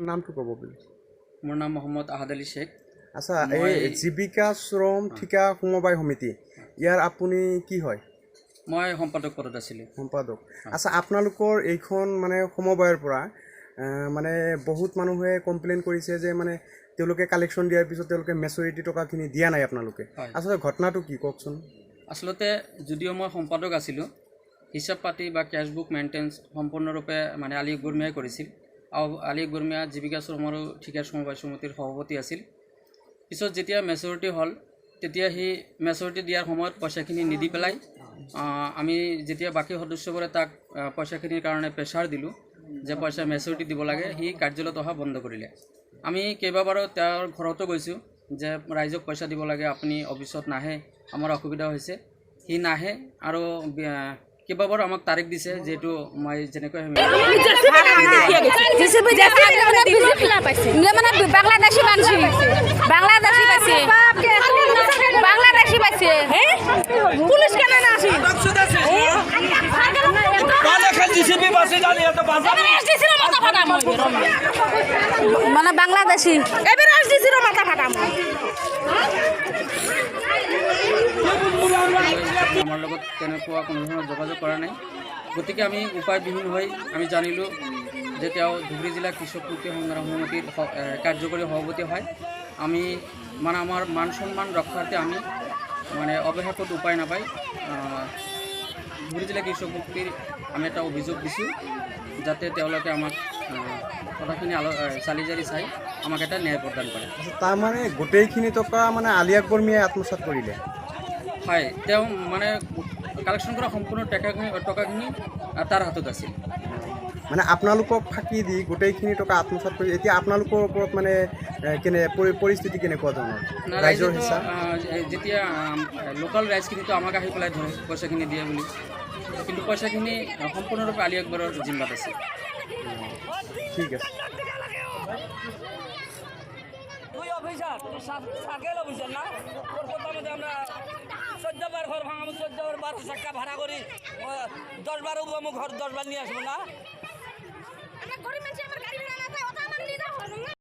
নামটো ক'ব বুলি মোৰ নাম মোহাম্মদ আহাদ আলী শেখ। আচ্ছা, এই জীৱিকা শ্ৰম ঠিকা সমবায় সমিতি ইয়াৰ আপুনি কি হয়? মই সম্পাদক পদত আছিলোঁ। সম্পাদক। আচ্ছা, আপোনালোকৰ এইখন মানে সমবায়ৰ পৰা মানে বহুত মানুহে কমপ্লেইন কৰিছে যে মানে তেওঁলোকে কালেকশ্যন দিয়াৰ পিছত তেওঁলোকে মেচৰিটি টকাখিনি দিয়া নাই আপোনালোকে। আচলতে ঘটনাটো কি কওকচোন। আচলতে যদিও মই সম্পাদক আছিলোঁ, হিচাপ পাতি বা কেছবুক মেইনটেনেন্স সম্পূৰ্ণৰূপে মানে আলী আকবৰ মিয়াই কৰিছিল। আৰু আলী আকবৰ মিয়া জীৱিকা শ্ৰম আৰু ঠিকা সমবায় সমিতিৰ সভাপতি আছিল। পিছত যেতিয়া মেচৰিটি হ'ল, তেতিয়া সেই মেচৰিটি দিয়াৰ সময়ত পইচাখিনি নিদি পেলাই আমি যেতিয়া বাকী সদস্যবোৰে তাক পইচাখিনিৰ কাৰণে প্ৰেছাৰ দিলোঁ যে পইচা মেচৰিটি দিব লাগে, সি কাৰ্যালয়ত অহা বন্ধ কৰিলে। আমি কেইবাবাৰো তেওঁৰ ঘৰতো গৈছোঁ যে ৰাইজক পইচা দিব লাগে, আপুনি অফিচত নাহে, আমাৰ অসুবিধা হৈছে। সি নাহে আৰু কেইবাবাৰো আমাক তাৰিখ দিছে, যিহেতু মই যেনেকৈ মানে বাংলাদেশি আমাৰ লগত তেনেকুৱা কোনো ধৰণৰ যোগাযোগ কৰা নাই। গতিকে আমি উপায়বিহীন হৈ আমি জানিলোঁ যে তেওঁ ধুবুৰী জিলা কৃষক মুক্তি সংগ্ৰাম সমিতিৰ কাৰ্যকৰী সভাপতি হয়। আমি মানে আমাৰ মান সন্মান ৰক্ষাৰ্থে আমি মানে অৱশেষত উপায় নাপায় ধুবুৰী জিলা কৃষক মুক্তিৰ আমি এটা অভিযোগ দিছোঁ, যাতে তেওঁলোকে আমাক কথাখিনি চালি জাৰি চাই আমাক এটা ন্যায় প্ৰদান কৰে। তাৰমানে গোটেইখিনি টকা মানে আলী আকবৰ মিয়াই আত্মসাৎ কৰিলে। হয়, তেওঁ মানে কালেকশ্যন কৰা সম্পূৰ্ণ টকাখিনি তাৰ হাতত আছিল। মানে আপোনালোকক ফাঁকি দি গোটেইখিনি টকা আত্মসাৎ কৰি এতিয়া আপোনালোকৰ ওপৰত মানে পৰিস্থিতি কেনেকুৱা ধৰণৰ? ৰাইজৰ হিচাপ যেতিয়া লোকেল ৰাইজখিনিতো আমাক আহি পেলাই ধৰে পইচাখিনি দিয়ে বুলি, কিন্তু পইচাখিনি সম্পূৰ্ণৰূপে আলী আকবৰৰ জিম্মাত আছে। ঠিক আছে। অফিসার সাকেল অফিসার না ওর কথা মধ্যে আমরা 14 বার ঘর ভাঙাবো, 14 বার 12 চাকা ভাড়া করি 10 বার ঘর 10 বার নিয়ে আসবো না।